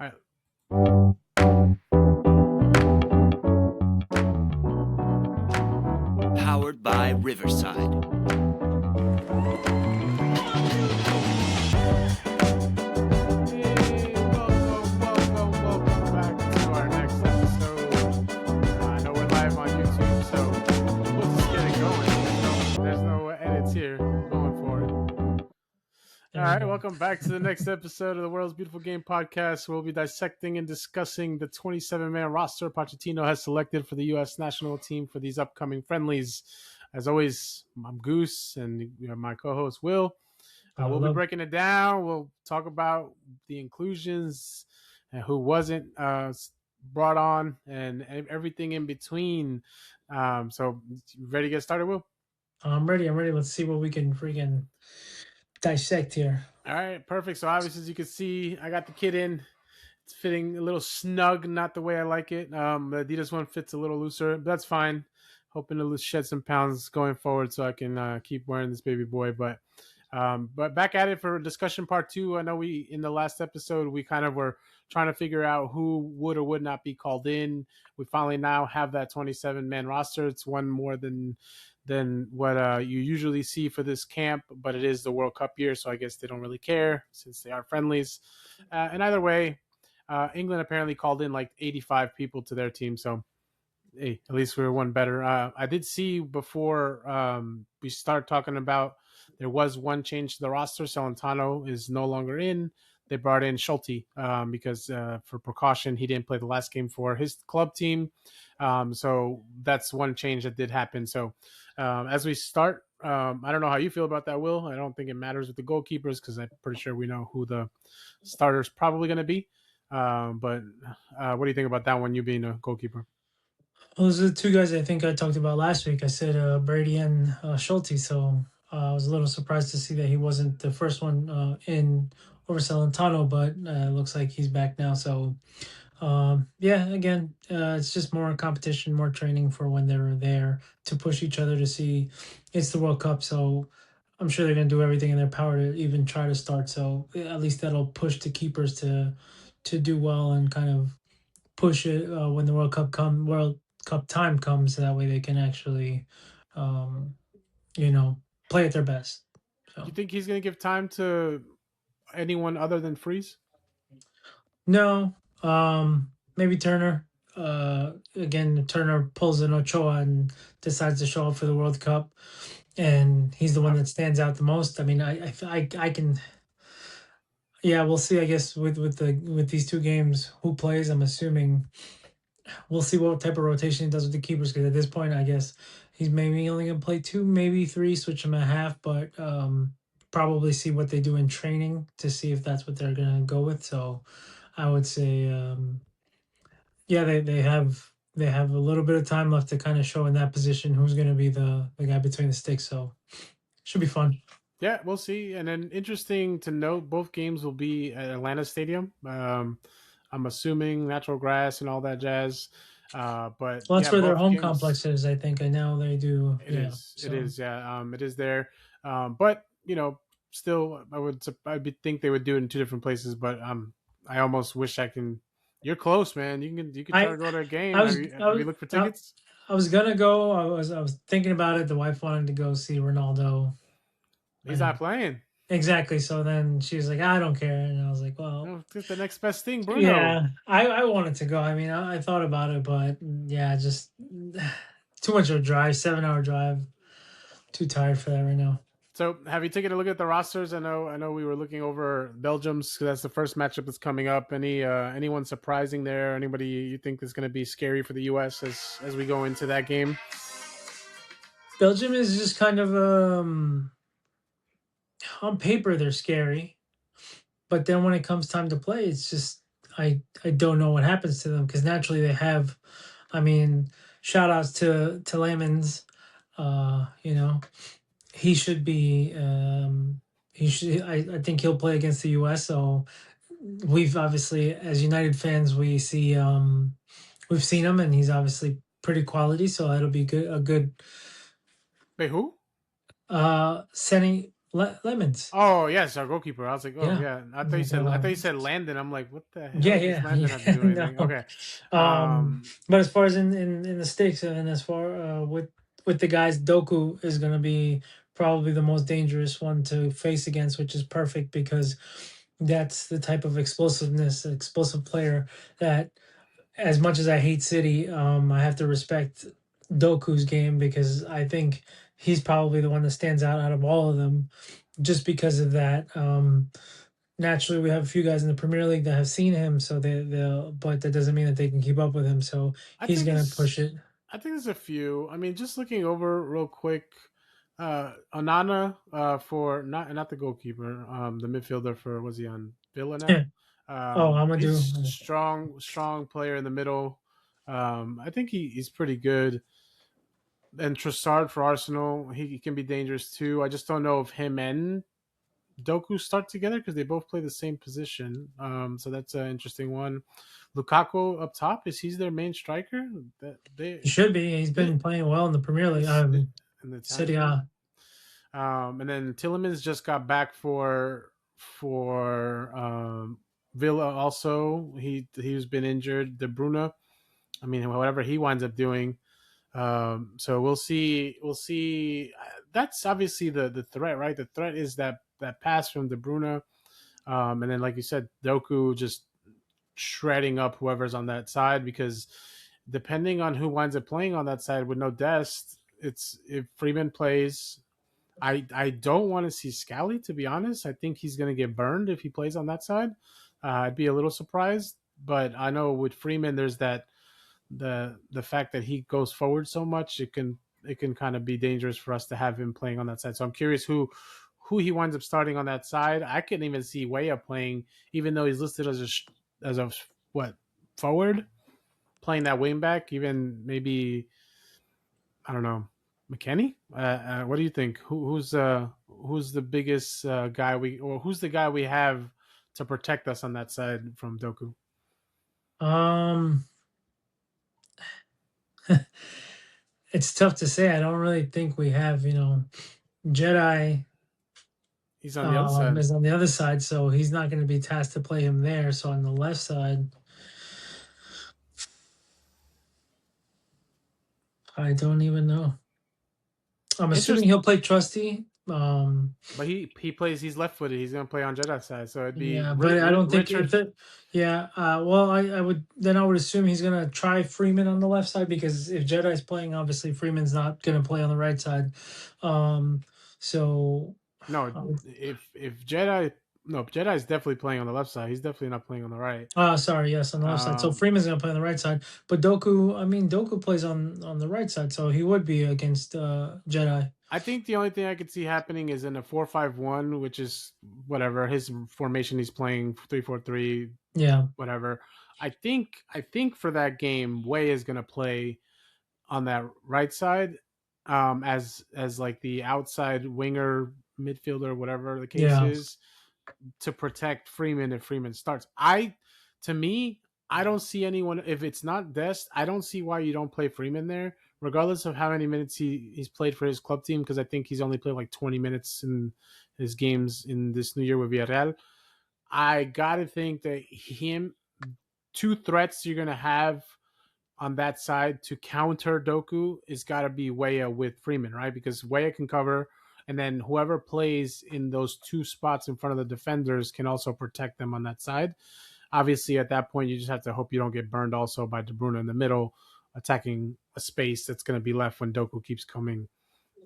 All right. Powered by Riverside. Welcome back to our next episode. I know we're live on YouTube, so we'll just get it going. There's no edits here going for it. All right, welcome back to the next episode of the World's Beautiful Game podcast. We'll be dissecting and discussing the 27-man roster Pochettino has selected for the U.S. national team for these upcoming friendlies. As always, I'm Goose, and my co-host Will. We'll be breaking it down. We'll talk about the inclusions and who wasn't brought on and everything in between. So, ready to get started, Will? I'm ready. Let's see what we can freaking dissect here. All right, perfect. So, obviously, as you can see, I got the kit in. It's fitting a little snug, not the way I like it. The Adidas one fits a little looser, but that's fine. Hoping to shed some pounds going forward so I can keep wearing this baby boy. But back at it for discussion part 2. I know in the last episode, we kind of were trying to figure out who would or would not be called in. We finally now have that 27-man roster. It's one more than what you usually see for this camp, but it is the World Cup year, so I guess they don't really care since they are friendlies. And either way, England apparently called in like 85 people to their team, so hey, at least we were one better. I did see before we start talking about there was one change to the roster. Celentano is no longer in. They brought in Schulte because for precaution, he didn't play the last game for his club team. So that's one change that did happen. So as we start, I don't know how you feel about that, Will. I don't think it matters with the goalkeepers because I'm pretty sure we know who the starter's probably going to be. But what do you think about that one, you being a goalkeeper? Well, those are the two guys I think I talked about last week. I said Brady and Schulte, so I was a little surprised to see that he wasn't the first one in over Celentano, but it looks like he's back now. So, again, it's just more competition, more training for when they're there to push each other to see it's the World Cup. So I'm sure they're going to do everything in their power to even try to start. So at least that'll push the keepers to do well and kind of push it when the World Cup time comes. So that way they can actually, play at their best. So. You think he's going to give time to anyone other than Freeze? No, maybe Turner. Again, Turner pulls an Ochoa and decides to show up for the World Cup, and he's the one that stands out the most. I mean, I can. Yeah, we'll see. I guess with these two games, who plays? I'm assuming we'll see what type of rotation he does with the keepers. Because at this point, I guess he's maybe only gonna play 2, maybe 3, switch him at half, but probably see what they do in training to see if that's what they're gonna go with. So I would say, they have a little bit of time left to kind of show in that position who's gonna be the guy between the sticks. So should be fun. Yeah, we'll see. And then interesting to note, both games will be at Atlanta Stadium. I'm assuming natural grass and all that jazz. But that's where their home complex is. I think. I know they do. It is. It is. Yeah. It is there. But still, I'd think they would do it in 2 different places. But I almost wish I can. You're close, man. You can try to go to a game. Have you looked for tickets? I was gonna go. I was thinking about it. The wife wanted to go see Ronaldo. He's not playing. Exactly. So then she was like, I don't care. And I was like, well, it's the next best thing, Bruno. Yeah, I wanted to go. I mean, I thought about it, but yeah, just too much of a drive, 7-hour drive. Too tired for that right now. So have you taken a look at the rosters? I know we were looking over Belgium's because that's the first matchup that's coming up. Anyone surprising there? Anybody you think is going to be scary for the U.S. as we go into that game? Belgium is just kind of on paper they're scary, but then when it comes time to play, it's just I don't know what happens to them because naturally they have. I mean, shout outs to Lemans. He should be. I think he'll play against the U.S. So we've obviously, as United fans, we've seen him, and he's obviously pretty quality. So that'll be good. A good. Wait, who? Senny Lemons. Oh yes, our goalkeeper. I was like, oh Yeah. yeah. Like, I thought you said Landon. I'm like, what the yeah, hell does yeah, Landon have to yeah. do anything? No. Okay. Um, But as far as in the stakes, and as far with the guys, Doku is going to be probably the most dangerous one to face against, which is perfect because that's the type of explosiveness, explosive player that, as much as I hate City, I have to respect Doku's game because I think he's probably the one that stands out of all of them, just because of that. Naturally, we have a few guys in the Premier League that have seen him, so they'll, but that doesn't mean that they can keep up with him. So I he's think gonna it's push it. I think there's a few. I mean, just looking over real quick, Onana for not the goalkeeper, the midfielder for was he on Villa now? Yeah. Oh, He's Amadou. strong player in the middle. I think he's pretty good. And Trossard for Arsenal, he can be dangerous too. I just don't know if him and Doku start together because they both play the same position. So that's an interesting one. Lukaku up top, is he's their main striker? That He should be. He's they been playing well in the Premier League. this in the City. Italian league. And then Tillemans just got back for Villa. Also, he's been injured. De Bruyne. I mean, whatever he winds up doing. So we'll see. We'll see. That's obviously the threat, right? The threat is that pass from De Bruyne, and then like you said, Doku just shredding up whoever's on that side because depending on who winds up playing on that side with no Dest, it's if Freeman plays. I don't want to see Scally, to be honest. I think he's going to get burned if he plays on that side. I'd be a little surprised, but I know with Freeman, there's that the fact that he goes forward so much, it can kind of be dangerous for us to have him playing on that side. So I'm curious who he winds up starting on that side. I couldn't even see Weah playing, even though he's listed as a what forward, playing that wing back. Even maybe I don't know McKennie. What do you think? Who's the biggest guy or who's the guy we have to protect us on that side from Doku? Um, it's tough to say. I don't really think we have. Jedi He's on the other side. is on the other side, so he's not going to be tasked to play him there. So on the left side, I don't even know. I'm assuming Interest, he'll play Trusty. but he plays. He's left footed. He's gonna play on Jedi side, so it'd be Yeah, but I don't think if Richard. it. Yeah, well, I would assume he's gonna try Freeman on the left side because if Jedi's playing, obviously Freeman's not gonna play on the right side. Um, so No, uh, if Jedi, no, Jedi's definitely playing on the left side. He's definitely not playing on the right. sorry, yes, on the left side. So Um, Freeman's gonna play on the right side, but Doku plays on the right side, so he would be against Jedi. I think the only thing I could see happening is in a 4-5-1, which is whatever his formation he's playing 3-4-3, Yeah, whatever. I think for that game, Way is gonna play on that right side, as like the outside winger, midfielder, whatever the case yeah, is, to protect Freeman if Freeman starts. To me, I don't see anyone if it's not Dest. I don't see why you don't play Freeman there, regardless of how many minutes he's played for his club team. Because I think he's only played like 20 minutes in his games in this new year with Villarreal. I gotta think that him two threats you're gonna have on that side to counter Doku is got to be Weah with Freeman, right? Because Weah can cover, and then whoever plays in those two spots in front of the defenders can also protect them on that side. Obviously, at that point, you just have to hope you don't get burned also by De Bruyne in the middle, attacking a space that's going to be left when Doku keeps coming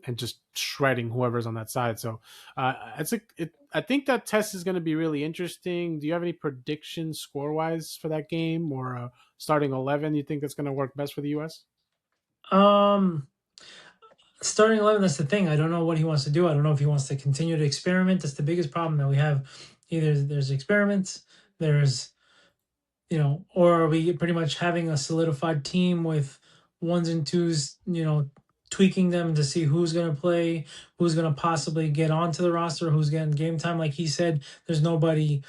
and just shredding whoever's on that side. So I think that test is going to be really interesting. Do you have any predictions score wise for that game or starting 11? You think that's going to work best for the U.S.? um, starting 11. That's the thing. I don't know what he wants to do. I don't know if he wants to continue to experiment. That's the biggest problem that we have. Either there's experiments, there's or are we pretty much having a solidified team with ones and twos, tweaking them to see who's going to play, who's going to possibly get onto the roster, who's getting game time. Like he said, there's nobody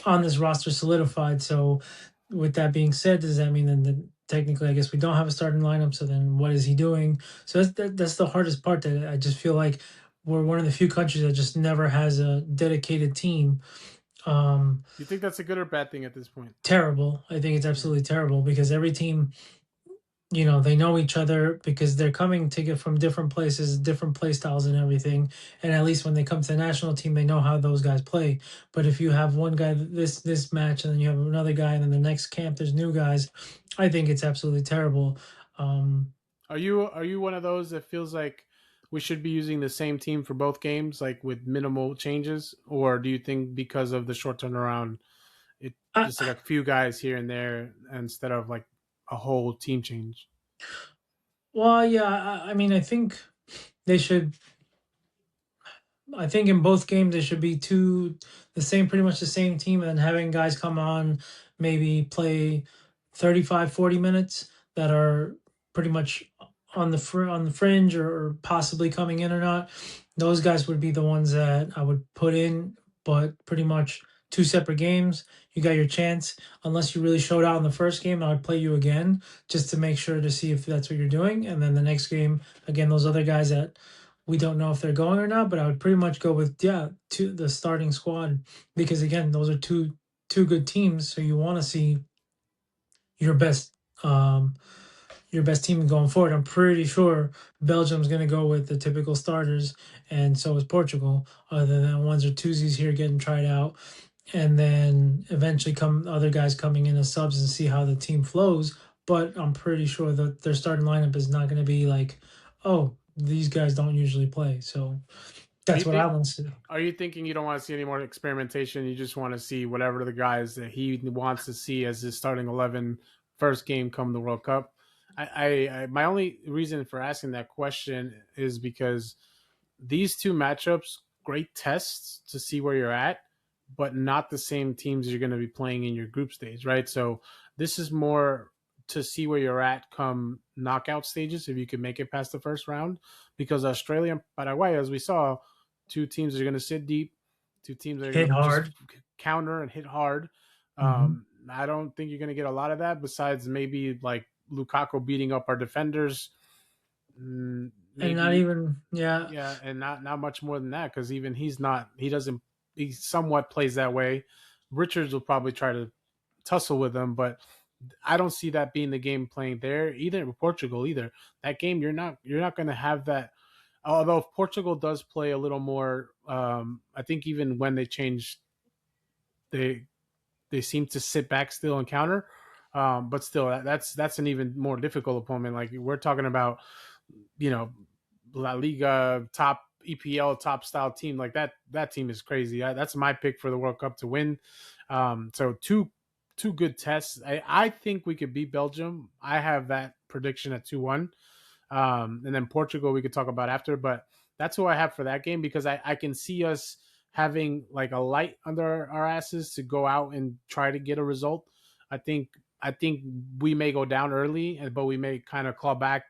on this roster solidified. So, with that being said, does that mean that technically, I guess we don't have a starting lineup? So then, what is he doing? So that's the hardest part. That I just feel like we're one of the few countries that just never has a dedicated team. Um, You think that's a good or bad thing at this point? Terrible. I think it's Yeah. absolutely terrible because every team, you know, they know each other because they're coming to get from different places, different play styles and everything. And at least when they come to the national team, they know how those guys play. But if you have one guy this match and then you have another guy and then the next camp there's new guys, I think it's absolutely terrible. Um, Are you one of those that feels like we should be using the same team for both games, like with minimal changes, or do you think because of the short turnaround, it I, just like a few guys here and there instead of like a whole team change? well, yeah, I mean, I think they should I think in both games it should be the same, pretty much the same team, and then having guys come on, maybe play 35, 40 minutes that are pretty much on the on the fringe or possibly coming in or not. Those guys would be the ones that I would put in, but pretty much two separate games. You got your chance. Unless you really showed out in the first game, I would play you again just to make sure to see if that's what you're doing. And then the next game, again, those other guys that we don't know if they're going or not, but I would pretty much go with to the starting squad because again, those are two good teams. So you want to see your best um your best team going forward. I'm pretty sure Belgium's going to go with the typical starters, and so is Portugal. Other than ones or twosies here getting tried out, and then eventually come other guys coming in as subs and see how the team flows. But I'm pretty sure that their starting lineup is not going to be like, oh, these guys don't usually play. So Are you that's what I think want to see. are you thinking you don't want to see any more experimentation? You just want to see whatever the guys that he wants to see as his starting 11 first game come the World Cup? My only reason for asking that question is because these two matchups, great tests to see where you're at, but not the same teams you're going to be playing in your group stage, right? So this is more to see where you're at come knockout stages if you can make it past the first round, because Australia and Paraguay, as we saw, two teams are going to sit deep, two teams that are going Hit to just hard. counter and hit hard. Hmm. I don't think you're going to get a lot of that besides maybe like Lukaku beating up our defenders. And not Maybe, even, yeah. yeah, and not much more than that because even he doesn't, he somewhat plays that way. Richards will probably try to tussle with him, but I don't see that being the game playing there either with Portugal either. That game you're not going to have that. Although if Portugal does play a little more, I think even when they changed, they they seem to sit back still and counter. But still, that's an even more difficult opponent. Like we're talking about, you know, La Liga top EPL top style team like that. That team is crazy. That's my pick for the World Cup to win. So two good tests. I think we could beat Belgium. I have that prediction at 2-1. And then Portugal we could talk about after, but that's who I have for that game because I can see us having like a light under our asses to go out and try to get a result. I think we may go down early, but we may kind of claw back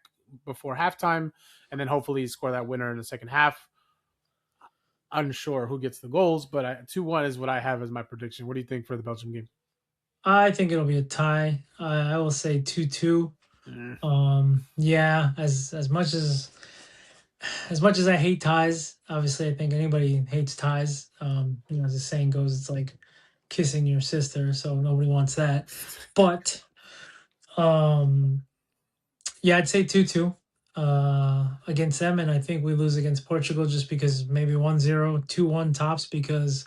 before halftime, and then hopefully score that winner in the second half. Unsure who gets the goals, but 2-1 is what I have as my prediction. What do you think for the Belgium game? I think it'll be a tie. I will say 2-2. Mm. Yeah, as much as I hate ties, obviously I think anybody hates ties. You know, as the saying goes, it's like kissing your sister, so nobody wants that. But um yeah, I'd say 2-2 against them, and I think we lose against Portugal just because maybe 1-0, 2-1 tops because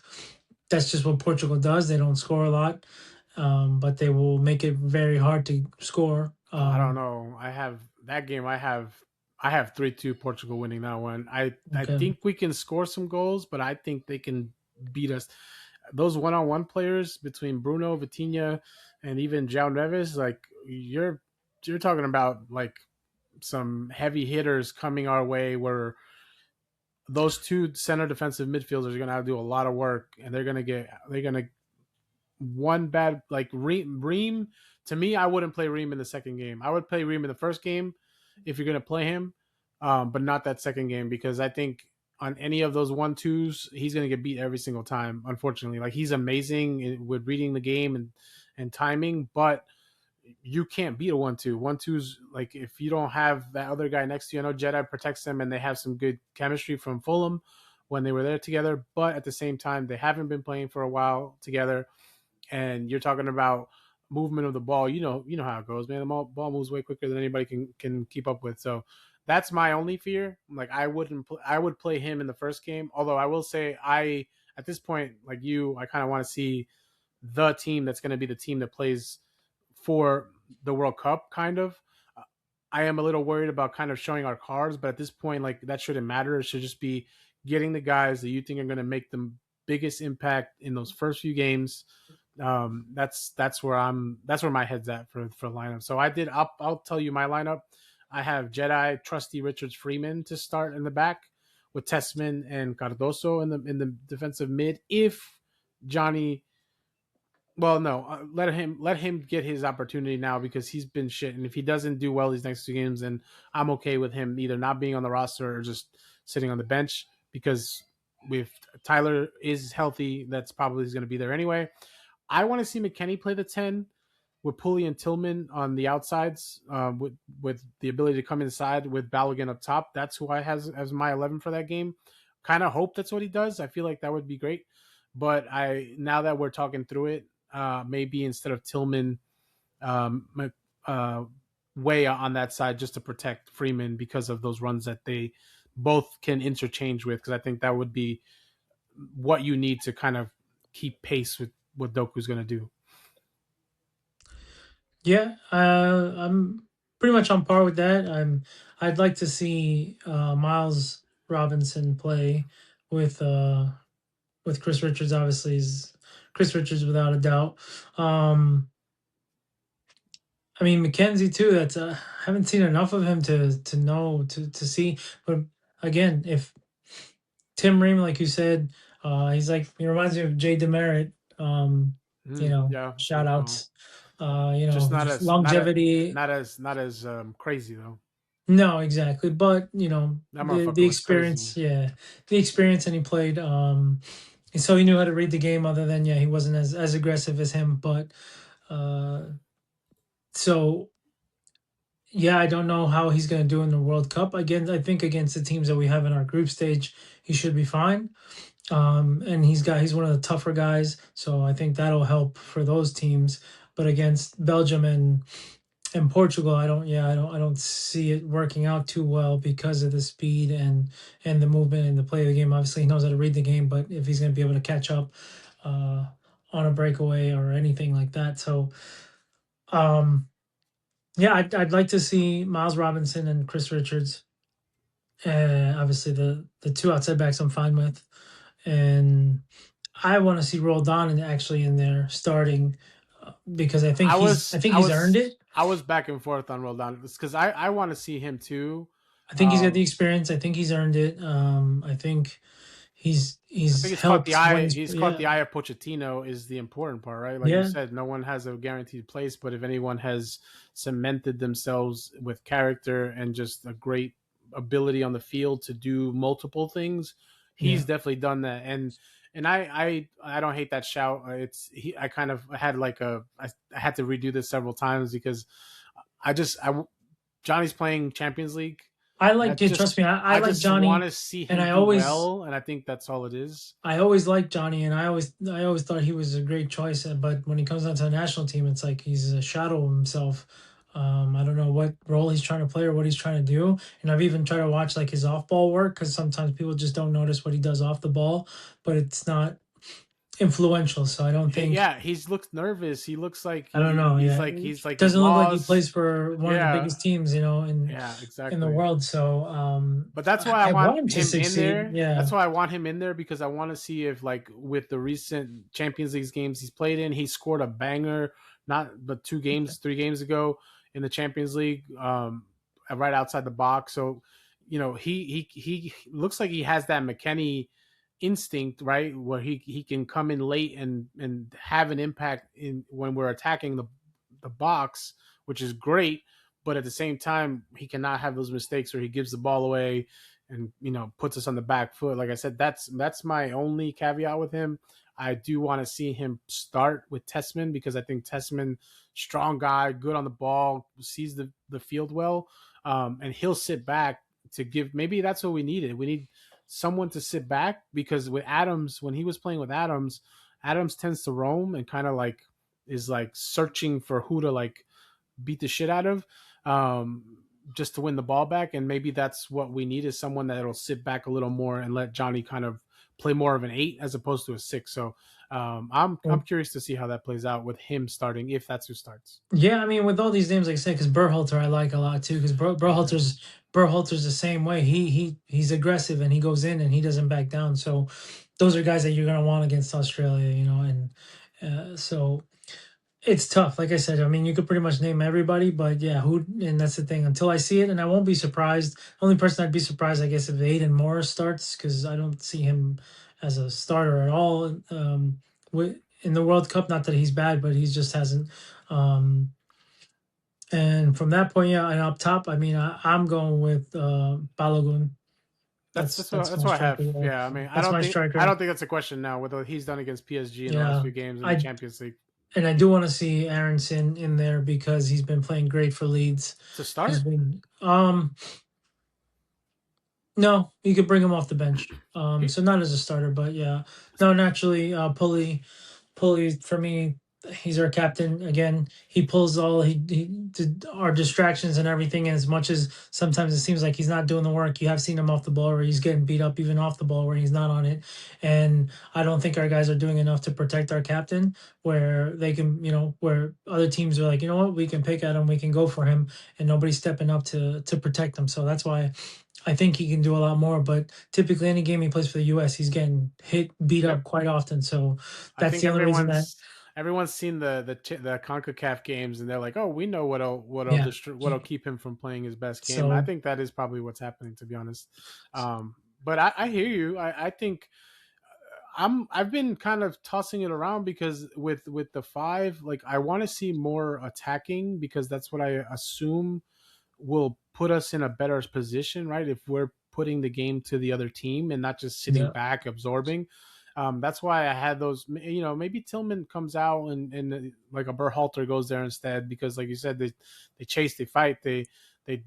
that's just what Portugal does. They don't score a lot, but they will make it very hard to score. I don't know. I have that game. I have 3-2 Portugal winning that one. I Okay. think we can score some goals, but I think they can beat us. Those one-on-one players between Bruno, Vitinha, and even João Neves, like you're talking about like some heavy hitters coming our way where those two center defensive midfielders are going to have to do a lot of work and they're going to one bad like Reem. To me, I wouldn't play Reem in the second game. I would play Reem in the first game if you're going to play him, but not that second game because I think on any of those 1-2s, he's going to get beat every single time. Unfortunately, like he's amazing with reading the game and timing, but you can't beat a 1-2. 1-2's like if you don't have that other guy next to you. I know Jedi protects them and they have some good chemistry from Fulham when they were there together, but at the same time, they haven't been playing for a while together. And you're talking about movement of the ball. You know how it goes, man. The ball moves way quicker than anybody can keep up with. So that's my only fear. Like I would play him in the first game. Although I will say at this point, like you, I kind of want to see the team that's going to be the team that plays for the World Cup, kind of. I am a little worried about kind of showing our cards, but at this point, like that shouldn't matter. It should just be getting the guys that you think are going to make the biggest impact in those first few games. That's where my head's at for lineup. So I'll tell you my lineup. I have Jedi, Trusty, Richards, Freeman to start in the back with Tessman and Cardoso in the defensive mid. If Johnny well, no, let him get his opportunity now because he's been shit, and if he doesn't do well these next two games, then I'm okay with him either not being on the roster or just sitting on the bench because if Tyler is healthy, that's probably going to be there anyway. I want to see McKennie play the 10 with Pulley and Tillman on the outsides, with the ability to come inside with Balogun up top. That's who I has as my 11 for that game. Kind of hope that's what he does. I feel like that would be great. But now that we're talking through it, maybe instead of Tillman, way on that side just to protect Freeman because of those runs that they both can interchange with. Because I think that would be what you need to kind of keep pace with what Doku's going to do. Yeah, I'm pretty much on par with that. I'd like to see Miles Robinson play with uh, with Chris Richards. Obviously, is Chris Richards without a doubt. I mean McKenzie too. That's haven't seen enough of him to know to see. But again, if Tim Ream, like you said, he reminds me of Jay Demerit. Yeah, Shout outs. just not Just as not a, longevity. not as crazy though. No, exactly. But That the motherfucker was crazy. experience, yeah, the experience, and he played. And so he knew how to read the game. Other than he wasn't as aggressive as him. But uh, so yeah, I don't know how he's going to do in the World Cup. Again, I think against the teams that we have in our group stage, he should be fine. And he's one of the tougher guys, so I think that'll help for those teams. But against Belgium and Portugal, I don't see it working out too well because of the speed and the movement and the play of the game. Obviously, he knows how to read the game, but if he's going to be able to catch up on a breakaway or anything like that, so yeah, I'd like to see Miles Robinson and Chris Richards. Obviously, the two outside backs I'm fine with, and I want to see Roldan actually in there starting because I think he's earned it. I was back and forth on Roldan because I want to see him too. I think he's got the experience. I think he's earned it. I think I he's think it's caught the helped eye. when He's caught the eye of Pochettino is the important part, right? Like you yeah, said, no one has a guaranteed place, but if anyone has cemented themselves with character and just a great ability on the field to do multiple things, yeah. he's definitely done that. And I don't hate that shout. I kind of had like I had to redo this several times because I Johnny's playing Champions League. I like trust me. I I like just want Johnny, to see and him do well, and I think that's all it is. I always liked Johnny, and I always thought he was a great choice. But when he comes onto the national team, it's like he's a shadow of himself. I don't know what role he's trying to play or what he's trying to do. And I've even tried to watch like his off ball work because sometimes people just don't notice what he does off the ball, but it's not influential. So I don't think Yeah, he looks nervous. He looks like I don't know. Yeah, he's like he's doesn't look like he lost. plays for one of the Yeah, biggest teams, yeah, in the exactly. world. So But that's why I I want want him to him in succeed. there. Yeah, That's why I want him in there because I want to see if, like, with the recent Champions League games he's played in, he scored a banger, not but 3 games ago in the Champions League, right outside the box. So, he looks like he has that McKennie instinct, right, where he can come in late and have an impact in when we're attacking the box, which is great. But at the same time, he cannot have those mistakes where he gives the ball away and puts us on the back foot. Like I said, that's my only caveat with him. I do want to see him start with Tessman because I think Tessman, strong guy, good on the ball, sees the field well, and he'll sit back to give. Maybe that's what we needed. We need someone to sit back because with Adams, when he was playing with Adams, Adams tends to roam and kind of like is like searching for who to like beat the shit out of, just to win the ball back. And maybe that's what we need is someone that'll sit back a little more and let Johnny kind of play more of an 8 as opposed to a 6. So I'm curious to see how that plays out with him starting if that's who starts. Yeah, I mean, with all these names, like I said, because Berhalter I like a lot too, because Berhalter's the same way. He's aggressive and he goes in and he doesn't back down. So those are guys that you're gonna want against Australia, and so it's tough. Like I said, I mean, you could pretty much name everybody, but yeah, who? And that's the thing. Until I see it, and I won't be surprised. Only person I'd be surprised, I guess, if Aiden Morris starts, because I don't see him as a starter at all. In the World Cup, not that he's bad, but he just hasn't. Um, and from that point, yeah, and up top, I mean, I'm going with Balogun. That's That's that's my what I striker. have. Yeah. Yeah, I mean, That's my I striker. don't think that's a question now. Whether he's done against PSG in the last Yeah, few games in the I Champions League and I do want to see Aronson in there because he's been playing great for Leeds. to He's start. been no, you could bring him off the bench. He, So not as a starter, but yeah. No, naturally, Pulley for me, he's our captain again. He pulls all he did our distractions and everything. And as much as sometimes it seems like he's not doing the work, you have seen him off the ball where he's getting beat up even off the ball where he's not on it. And I don't think our guys are doing enough to protect our captain where they can, where other teams are like, you know what, we can pick at him, we can go for him, and nobody's stepping up to protect him. So that's why I think he can do a lot more, but typically any game he plays for the US, he's getting beat up yep. quite often. So I that's think the only reason that, everyone's seen the Concacaf games and they're like, oh, we know yeah. what'll keep him from playing his best game. I So think that is probably what's happening, to be honest. But I hear you. I think I've been kind of tossing it around because with the five, like I want to see more attacking because that's what I assume will put us in a better position, right? If we're putting the game to the other team and not just sitting yeah, back absorbing. That's why I had those. Maybe Tillman comes out and like a Berhalter goes there instead because, like you said, they chase, they fight, they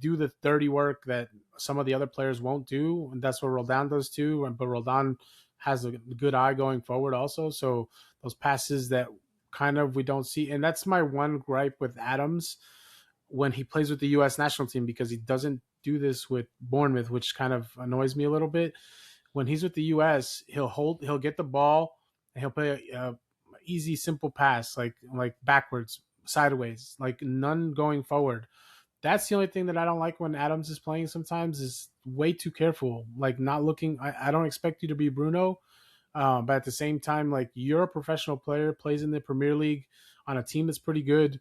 do the dirty work that some of the other players won't do, and that's what Roldan does too. But Roldan has a good eye going forward also. So those passes that kind of we don't see, and that's my one gripe with Adams when he plays with the U.S. national team because he doesn't do this with Bournemouth, which kind of annoys me a little bit. When he's with the U.S., he'll get the ball and he'll play a easy, simple pass like backwards, sideways, like none going forward. That's the only thing that I don't like when Adams is playing. Sometimes is way too careful, like not looking. I don't expect you to be Bruno, but at the same time, like you're a professional player, plays in the Premier League on a team that's pretty good,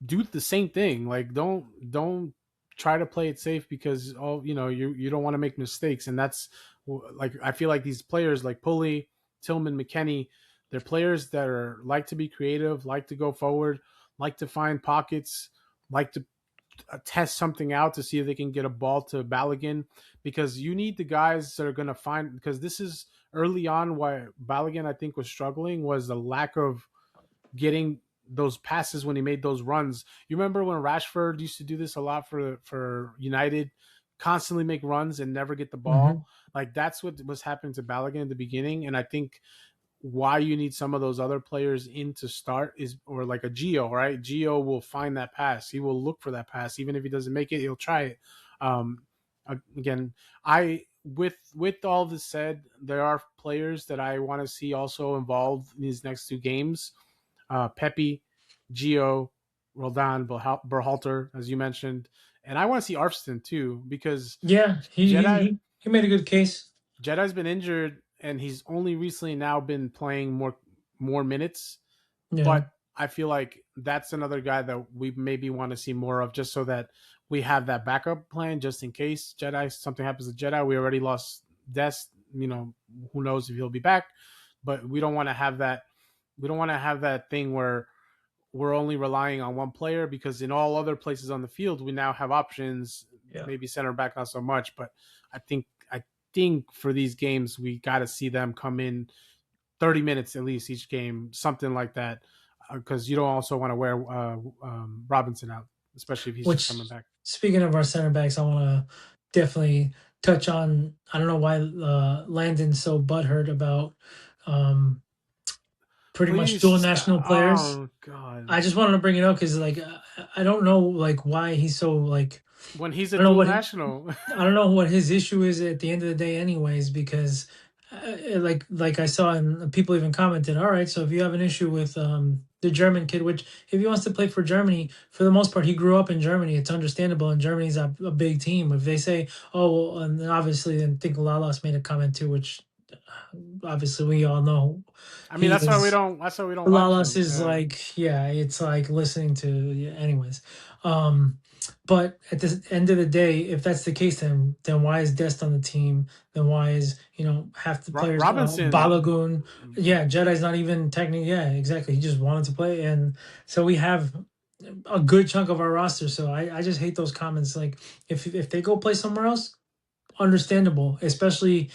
do the same thing. Like don't try to play it safe because you don't want to make mistakes. And that's like I feel like these players like Pulley, Tillman, McKennie, they're players that are like to be creative, like to go forward, like to find pockets, like to test something out to see if they can get a ball to Balogun because you need the guys that are going to find because this is early on why Balogun I think was struggling was the lack of getting those passes when he made those runs. You remember when Rashford used to do this a lot for United, constantly make runs and never get the ball. mhm. Like that's what was happening to Balogun in the beginning, and I think why you need some of those other players in to start is or like a Geo, right? Geo will find that pass. He will look for that pass, even if he doesn't make it, he'll try it. Um, Again, I with all this said, there are players that I want to see also involved in these next two games. Pepe, Gio, Roldan, Berhalter, as you mentioned, and I want to see Arfston too because Yeah, Jedi he made a good case. Jedi's been injured and he's only recently now been playing more minutes. Yeah, But I feel like that's another guy that we maybe want to see more of, just so that we have that backup plan just in case Jedi something happens to Jedi. We already lost Des. Who knows if he'll be back, but we don't want to have that. We don't want to have that thing where we're only relying on one player because in all other places on the field we now have options. yeah. Maybe center back not so much, but I think for these games we got to see them come in 30 minutes at least each game, something like that, because you don't also want to wear Robinson out, especially if he's just Which, coming back. speaking of our center backs, I want to definitely touch on. I don't know why Landon's so butthurt about um, pretty much Please dual stop. national players. Oh God. I just wanted to bring it up because like I don't know like why he's so like When he's a I don't know dual what national. I don't know what his issue is at the end of the day, anyways. Because like I saw and people even commented, all right, so if you have an issue with the German kid, which if he wants to play for Germany, for the most part, he grew up in Germany. It's understandable, and Germany's a big team. If they say, oh, well, and obviously, and I think Lalas made a comment too, which obviously we all know I mean, he that's why we is don't. That's why we don't watch Lawless him. is like, yeah, it's like listening to, yeah, anyways. Um, but at the end of the day, if that's the case, then why is Dest on the team? Then why is half the players Robinson. Balogun? Yeah, Jedi's not even technically. Yeah, exactly. He just wanted to play, and so we have a good chunk of our roster. So I just hate those comments. Like if they go play somewhere else, understandable, especially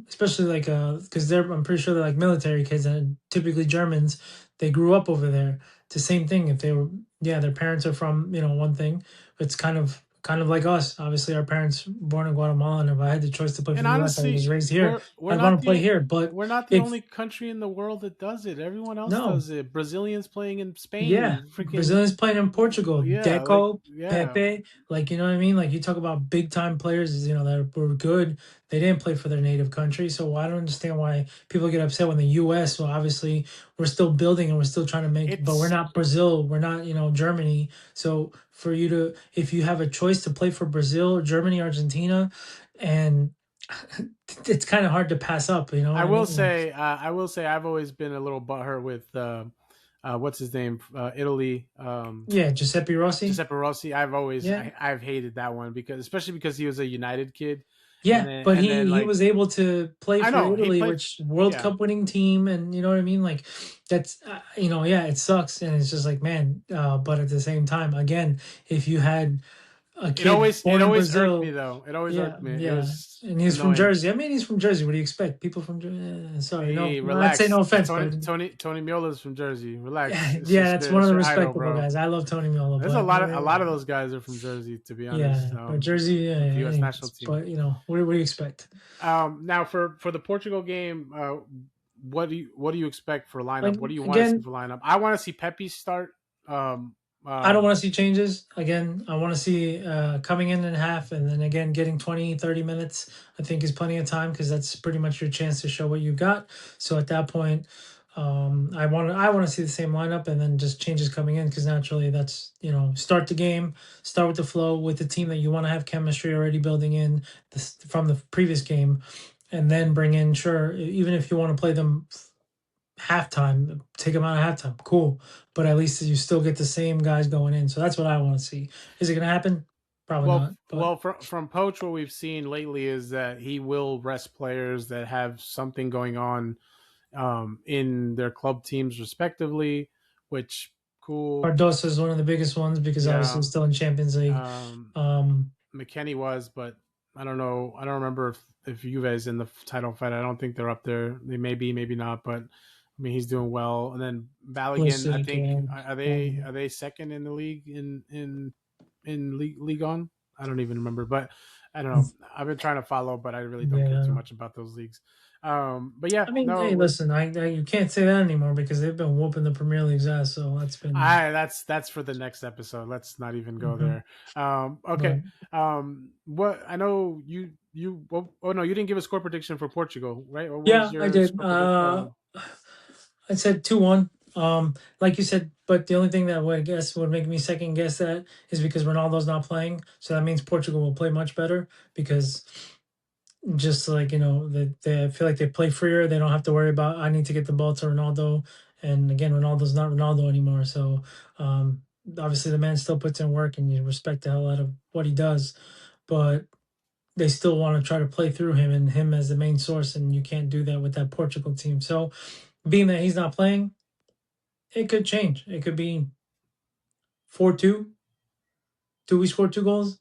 especially like because they're I'm pretty sure they're like military kids and typically Germans. They grew up over there. It's the same thing. If they were, yeah, their parents are from one thing. It's kind of like us. Obviously, our parents born in Guatemala, and if I had the choice to play for And the U.S., I was honestly, raised here. we're I'd not want to play the here. But we're not the if only country in the world that does it. Everyone else no, does it. Brazilians playing in yeah, Spain, freaking Brazilians playing in Portugal, yeah, like Deco, yeah. Pepe, like you know what I mean. Like you talk about big time players, that were good. They didn't play for their native country, so I don't understand why people get upset when the U.S. Well, obviously we're still building and we're still trying to make, but we're It's not Brazil, we're not Germany. So for you to, if you have a choice to play for Brazil, Germany, Argentina, and it's kind of hard to pass up. You know what I I will mean? Like, say I've always been a little butthurt with what's his name, Italy, yeah, Giuseppe Rossi. Giuseppe Rossi. Yeah, I've hated that one because especially because he was a United kid, yeah, but and then he like was able to play I for know he Italy, played, which World yeah. Cup winning team, and you know what I mean. Like that's yeah, it sucks, and it's just like man. But at the same time, again, if you had a kid It born in always irked me Brazil, though. It always yeah, irked me. It yeah, was and he's from annoying. Jersey. I mean, he's from Jersey. What do you expect? People from sorry, Hey, no, I'd say no relax. offense, but Tony Miola's from Jersey. Relax. yeah, that's one It's of the your idol, respectable bro. guys. I love Tony Miola, There's but a lot of those guys are from Jersey, to be honest. yeah, but Jersey, yeah, With the yeah, U.S. national anyways, team. but what do you expect? Now for the Portugal game, what do you expect for Like lineup? What do you want to see again, for lineup? I want to see Pepe start. Um, I don't um, want to see changes. Again, I want to see coming in half and then again getting 20, 30 minutes, I think is plenty of time because that's pretty much your chance to show what you've got. So at that point, I want to see the same lineup and then just changes coming in because naturally that's, start the game, start with the flow with the team that you want to have chemistry already building in this, from the previous game, and then bring in, sure, even if you want to play them halftime, take them out at halftime. Cool. But at least you still get the same guys going in. So that's what I want to see. Is it going to happen? Probably not. But from Poach, what we've seen lately is that he will rest players that have something going on in their club teams respectively, which cool. Cardoso is one of the biggest ones because obviously Yeah. he's still in Champions League. Um, Um, McKennie was, but I don't know. I don't remember if Juve's in the title fight. I don't think they're up there. They may be, maybe not. But I mean, he's doing well. And then Balogun, I Pulisic think and are they second in the league in league on? I don't even remember. But I don't know. I've been trying to follow, but I really don't care too yeah. much about those leagues. But yeah, I mean, hey, no. listen, you can't say that anymore because they've been whooping the Premier League's ass. So that's been. That's for the next episode. Let's not even go Mhm. there. Okay. But What I know oh no, you didn't give a score prediction for Portugal, right? Or what was yeah, I your did. score prediction? I said 2-1. Like you said, but the only thing that would I guess would make me second guess that is because Ronaldo's not playing. So that means Portugal will play much better because just like they I feel like they play freer. They don't have to worry about I need to get the ball to Ronaldo. And again, Ronaldo's not Ronaldo anymore. So um, obviously the man still puts in work, and you respect the hell out of what he does. But they still want to try to play through him and him as the main source, and you can't do that with that Portugal team. So being that he's not playing, it could change. It could be 4-2. Do we score 2 goals?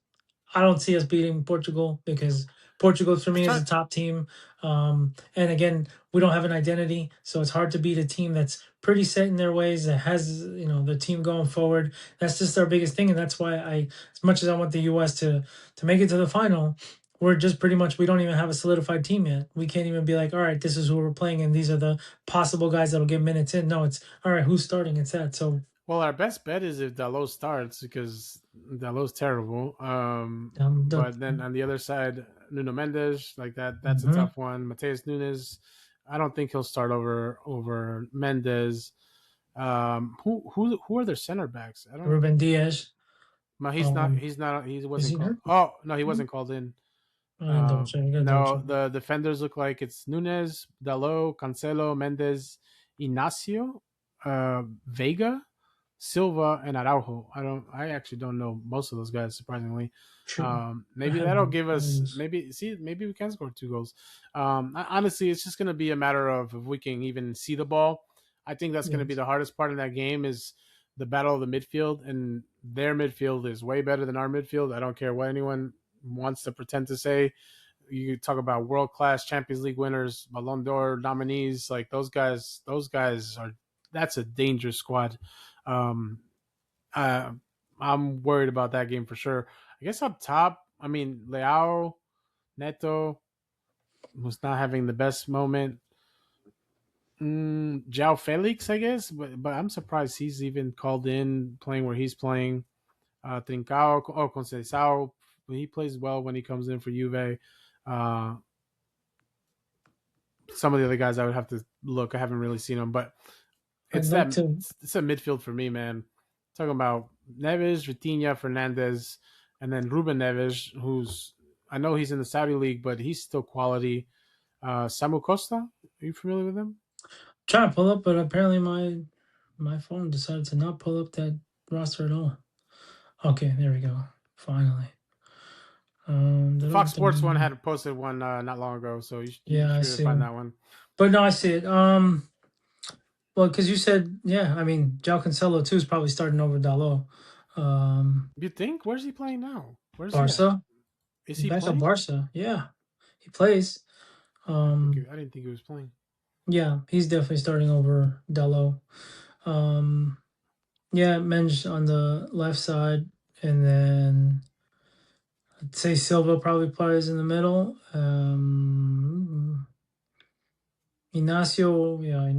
I don't see us beating Portugal because Portugal for I was me is trying. a top team. And again, we don't have an identity, so it's hard to beat a team that's pretty set in their ways, that has the team going forward. That's just our biggest thing, and that's why as much as I want the U.S. to make it to the final, we're just pretty much we don't even have a solidified team yet. We can't even be like, all right, this is who we're playing, and these are the possible guys that'll get minutes in. No, it's all right, who's starting? It's that. So Well, our best bet is if Dalot starts because Dalot's terrible. the But then on the other side, Nuno Mendes, like that's a mhm. tough one. Mateus Nunes, I don't think he'll start over Mendes. Who are their center backs? I don't. Ruben Diaz. No, he's not. Um, He's not. He is wasn't he called. hurt? Oh no, he Hmm? wasn't called in. I didn't double check. I gotta double No, check. the defenders look like it's Nunes, Dalot, Cancelo, Mendes, Inacio, Vega, Silva, and Araujo. I actually don't know most of those guys. Surprisingly, True. I maybe have that'll give us. those. Maybe we can score 2 goals. Honestly, it's just going to be a matter of if we can even see the ball. I think that's going to be Yes. the hardest part in that game is the battle of the midfield, and their midfield is way better than our midfield. I don't care what anyone wants to pretend to say. You talk about world class Champions League winners, Ballon d'Or nominees, like those guys. Those guys are. That's a dangerous squad. Um, uh, I'm worried about that game for sure. I guess up top, I mean Leao, Neto, who's not having the best moment. Jao Felix, I guess, but I'm surprised he's even called in playing where he's playing. Trincao, Conceição, he plays well when he comes in for Juve. Uh, some of the other guys I would have to look. I haven't really seen them, but I'd it's like that to. it's a midfield for me, man. Talking about Neves, Vitinha, Fernandez, and then Ruben Neves, who's I know he's in the Saudi league, but he's still quality. Samu Costa, are you familiar with him? Trying to pull up, but apparently my phone decided to not pull up that roster at all. Okay, there we go. Finally. The Fox Sports one Dun-dun-dun. had posted one not long ago, so you Yeah, I should be able to see. find that one. But no, I see it. Well, because you said, yeah, I mean, João Cancelo too is probably starting over Dalot. You think? Where's he playing now? Where's he at? Barca, Is he's he back at playing? Barca. Yeah, he plays. I didn't think he was playing. Yeah, he's definitely starting over Dalot. Um, yeah, Menj on the left side, and then I'd say Silva probably plays in the middle. Inacio, yeah,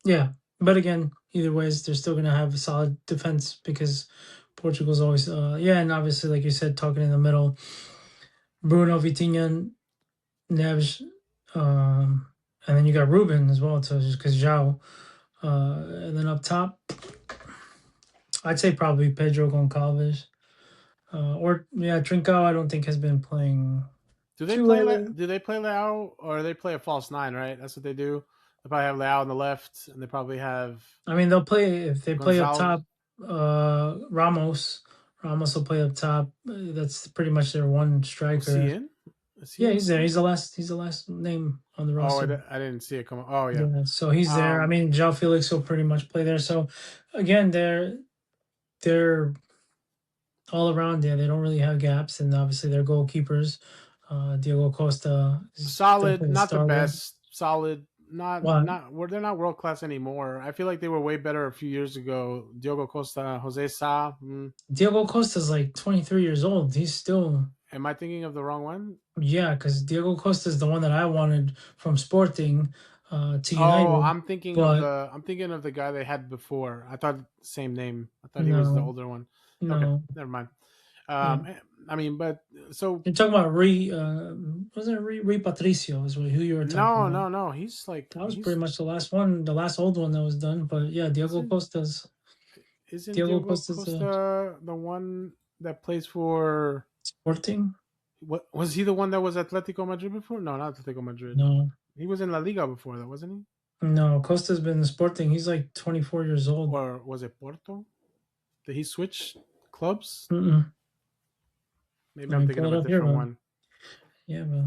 yeah. But again, either ways, they're still gonna have a solid defense because Portugal's always, yeah, and obviously, like you said, talking in the middle, Bruno, Vitinha, Neves, and then you got Ruben as well, so just because Zhao, and then up top, I'd say probably Pedro Goncalves, or yeah, Trincao. I don't think has been playing too lately. Do they play Leao or they play a false nine? Right, that's what they do. They probably have Leao on the left, and they probably have I mean, they'll play if they play up Gonzalez. top. Ramos, Ramos will play up top. That's pretty much their one Was he striker. in? Is he Yeah, in he's there. still? He's the last. He's the last name on the Oh, roster. I didn't see it come. Oh, yeah. Yeah, so he's there. I Um, mean, João Felix will pretty much play there. So again, they're all around there. They don't really have gaps, and obviously their goalkeepers. Diego Costa is solid, definitely a not the starter. best. Solid, What not. Where they're not world class anymore. I feel like they were way better a few years ago. Diogo Costa, Jose Sa. Diego Costa's like 23 years old. He's still Am I thinking of the wrong one? yeah, because Diego Costa is the one that I wanted from Sporting to Oh, United, but I'm thinking of the guy they had before. I thought same name. I thought he was the no, older one. Okay, no. never mind. Yeah. I mean, but so You're talking about wasn't it Re Patricio is who you were talking no, about. no, no. He's like That was pretty much the last one, the last old one that was done. But yeah, isn't Diego Diogo Costa's Costa the one that plays for Sporting. what was he the one that was Atletico Madrid before? No, not Atletico Madrid. No, He was in La Liga before that, wasn't he? no, Costa's been in Sporting. He's like 24 years old. Or was it Porto? Did he switch clubs? Mm-mm. Maybe Let I'm me thinking pull of it a up here, different but one. yeah, but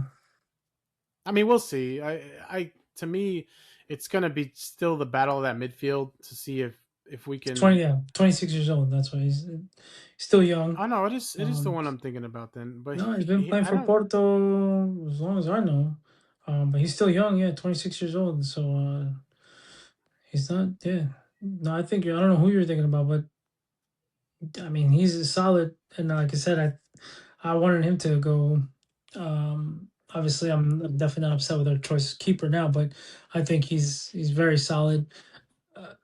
I mean, we'll see. I to me, it's gonna be still the battle of that midfield to see if we He's 20, can. yeah, 26 years old. That's why he's still young. Oh no, it is the Um, one I'm thinking about then. But no, he's been playing I for don't. Porto as long as I know. But he's still young. Yeah, 26 years old. So he's not. Yeah. No, I don't know who you're thinking about, but I mean, he's a solid. And like I said, I wanted him to go. Obviously, I'm definitely not upset with our choice keeper now, but I think he's very solid. Uh,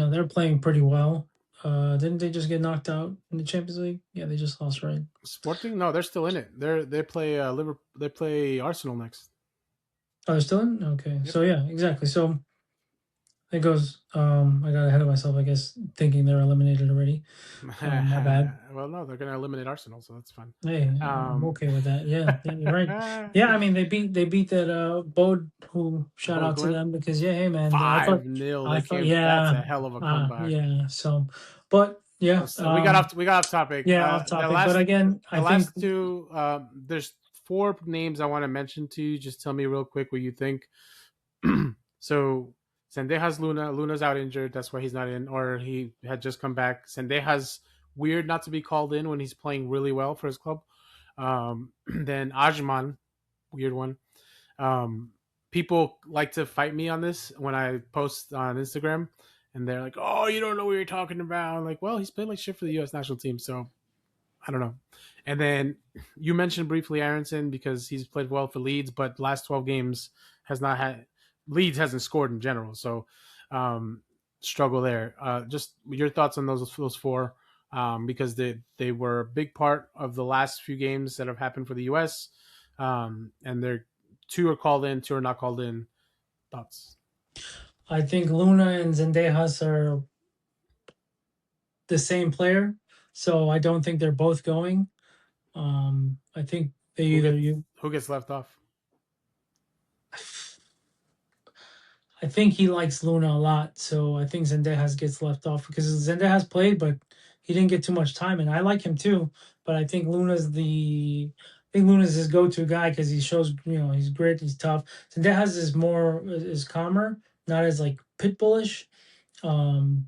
they're playing pretty well. Didn't they just get knocked out in the Champions League? Yeah, they just lost, right? Sporting? No, they're still in it. They play Liverpool. They play Arsenal next. Oh, they're still in. Okay, Yep. so yeah, exactly. So it goes. I got ahead of myself, I guess, thinking they're eliminated already. My bad. Well, no, they're gonna eliminate Arsenal, so that's fine. Hey, I'm Um, okay with that. Yeah, yeah, you're right. Yeah, I mean they beat that Bode, who shout out to Hoagland, them because yeah, hey man, I thought 5-0. I They thought came. That's yeah, a hell of a comeback. yeah. So, but yeah, So we got off topic. yeah, off The topic. But last again, the I think last two. There's four names I want to mention to you. Just tell me real quick what you think. So Sendejas Luna's out injured. That's why he's not in, or he had just come back. Sendejas weird not to be called in when he's playing really well for his club. Then Ajman, weird one. People like to fight me on this when I post on Instagram, and they're like, "Oh, you don't know what you're talking about." I'm like, well, he's played like shit for the U.S. national team, so I don't know. And then you mentioned briefly Aronson because he's played well for Leeds, but last 12 games has not had Leeds hasn't scored in general, so um, struggle there. Just your thoughts on those four, because they were a big part of the last few games that have happened for the U.S. And they're two are called in, two are not called in. Thoughts? Luna and Zendejas are the same player, so I don't think they're both going. I think they Who either gets you. who gets left off? I think he likes Luna a lot, so I think Zendejas gets left off because Zendejas played, but he didn't get too much time, and I like him too. But I think Luna's his go-to guy because he shows he's grit, he's tough. Zendejas is calmer, not as like pit bullish. Um,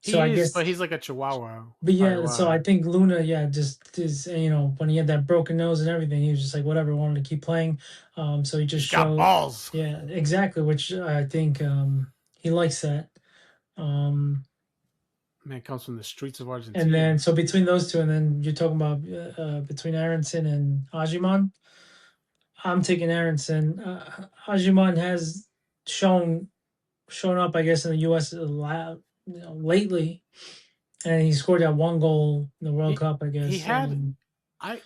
so I He is, guess, but he's like a Chihuahua. but yeah, so I Chihuahua. think Luna, yeah, just is when he had that broken nose and everything, he was just like whatever, wanted to keep playing. So he just He's got showed, balls. yeah, exactly, which I think he likes that. Um, Man comes from the streets of and then Argentina. so between those two, and then you're talking about between Aronson and Ajiman. I'm taking Aronson. Ajiman has shown shown up, I guess, in the U.S. Lately, and he scored that one goal in the World He Cup, I he guess. had I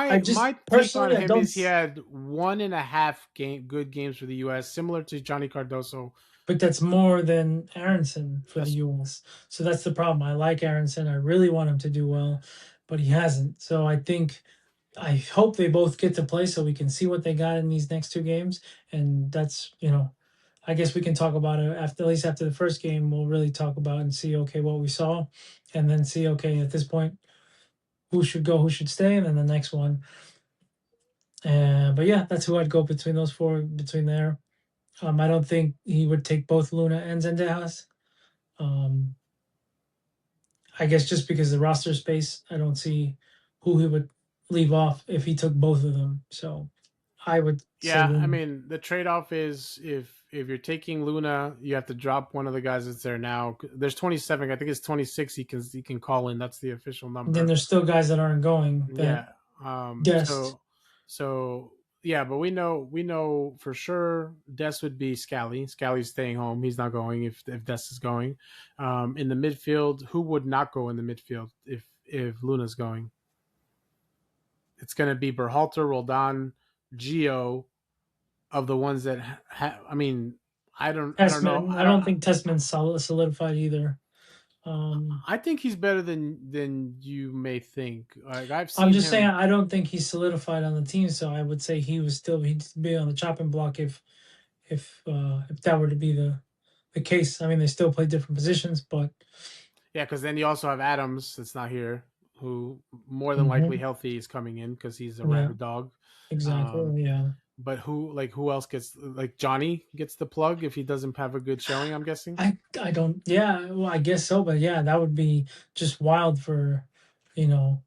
I just my take on personally, I him don't. is he had 1.5 good games for the U.S. similar to Johnny Cardoso. But that's more than Aronson for the That's U.S. So that's the problem. I like Aronson. I really want him to do well, but he hasn't. So I hope they both get to play so we can see what they got in these next two games. And that's I guess we can talk about it after, at least after the first game. We'll really talk about and see okay what we saw, and then see okay at this point who should go, who should stay, and then the next one. But yeah, that's who I'd go between those four between there. I don't think he would take both Luna and Zendejas. Um, I guess just because the roster space, I don't see who he would leave off if he took both of them. So I would say Yeah, I Luna. mean the trade off is if you're taking Luna, you have to drop one of the guys that's there now. There's 27. I think it's 26. He can call in. That's the official And then number. there's still guys that aren't going that Yeah. guessed. So yeah, but we know for sure Des would be Scally. Scally's staying home. He's not going if Des is going. In the midfield, who would not go in the midfield if Luna's going? It's going to be Berhalter, Roldan, Gio of the ones that I mean, I don't know. Testman, I don't think Testman's solidified either. Um, I think he's better than you may think. Like I've I'm seen just saying him. I don't think he's solidified on the team, so I would say he'd be on the chopping block if that were to be the case. I mean, they still play different positions, but Yeah, because then you also have Adams that's not here, who more than likely mhm, healthy is coming in because he's a yeah, rabid dog. Um, exactly, yeah. But who else gets, like, Johnny gets the plug if he doesn't have a good showing? I'm guessing. I don't. Yeah, well, I guess so. But yeah, that would be just wild for, you know,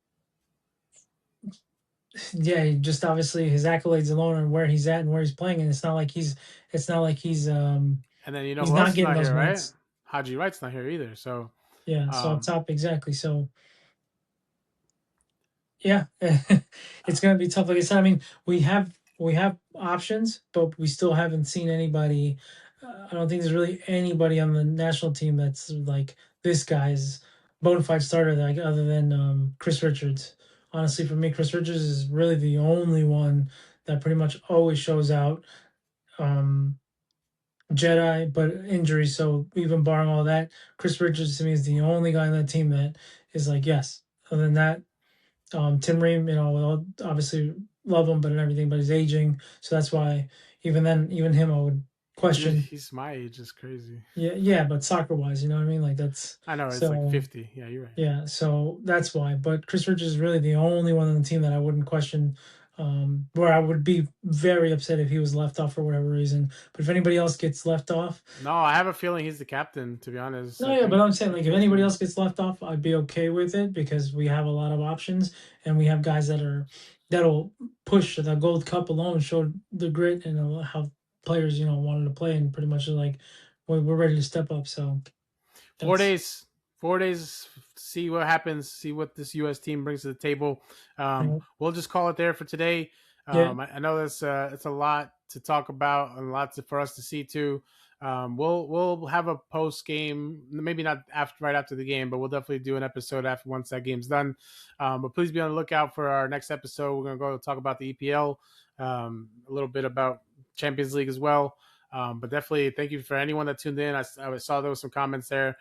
yeah, just obviously his accolades alone and where he's at and where he's playing, and it's not like And then he's who not else is getting not those here, right? minutes. Haji Wright's not here either. So Yeah, so up um, top exactly. So yeah, it's gonna be tough. Like I said, I mean, we have options, but we still haven't seen anybody. I don't think there's really anybody on the national team that's like this guy's bona fide starter, like other than Chris Richards. Honestly, for me, Chris Richards is really the only one that pretty much always shows out. Um, Jedi, but injury. So even barring all that, Chris Richards to me is the only guy on that team that is like yes. Other than that, Tim Ream, well, obviously love him, but and everything, but he's aging, so that's why even then, even him, I would question. he's my age. Is crazy. Yeah, yeah, but soccer wise, you know what I mean? Like that's I know it's like so. 50. Yeah, you're right. Yeah, so that's why. But Chris Richards is really the only one on the team that I wouldn't question. Where I would be very upset if he was left off for whatever reason. But if anybody else gets left off, No, I have a feeling he's the captain. To be honest, no, I yeah, but think I'm saying I like if think he's anybody gonna. else gets left off, I'd be okay with it because we have a lot of options and we have guys that'll push the Gold Cup alone, show the grit and how players wanted to play and pretty much like we're ready to step up. So 4 days. that's 4 days. See what happens. See what this U.S. team brings to the table. uh, We'll just call it there for today. yeah. I know that's it's a lot to talk about and lots for us to see too. We'll have a post game, maybe not right after the game, but we'll definitely do an episode after once that game's done. But please be on the lookout for our next episode. We're gonna go talk about the EPL, a little bit about Champions League as well. But definitely, thank you for anyone that tuned in. I saw there was some comments there.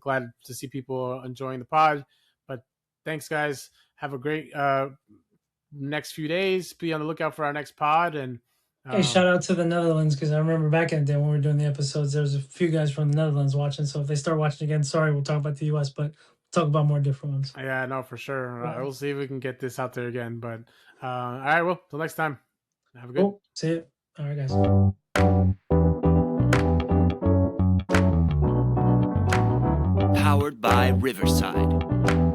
Glad to see people enjoying the pod. But thanks, guys. Have a great next few days. Be on the lookout for our next pod. And Hey, shout um, out to the Netherlands because I remember back in the day when we were doing the episodes, there was a few guys from the Netherlands watching. So if they start watching again, sorry, we'll talk about the US, but talk about more different ones. yeah, no, for sure. Yeah. We'll see if we can get this out there again. But all right, well, till next time. Have a good. Cool. See you. All right, guys. Powered by Riverside.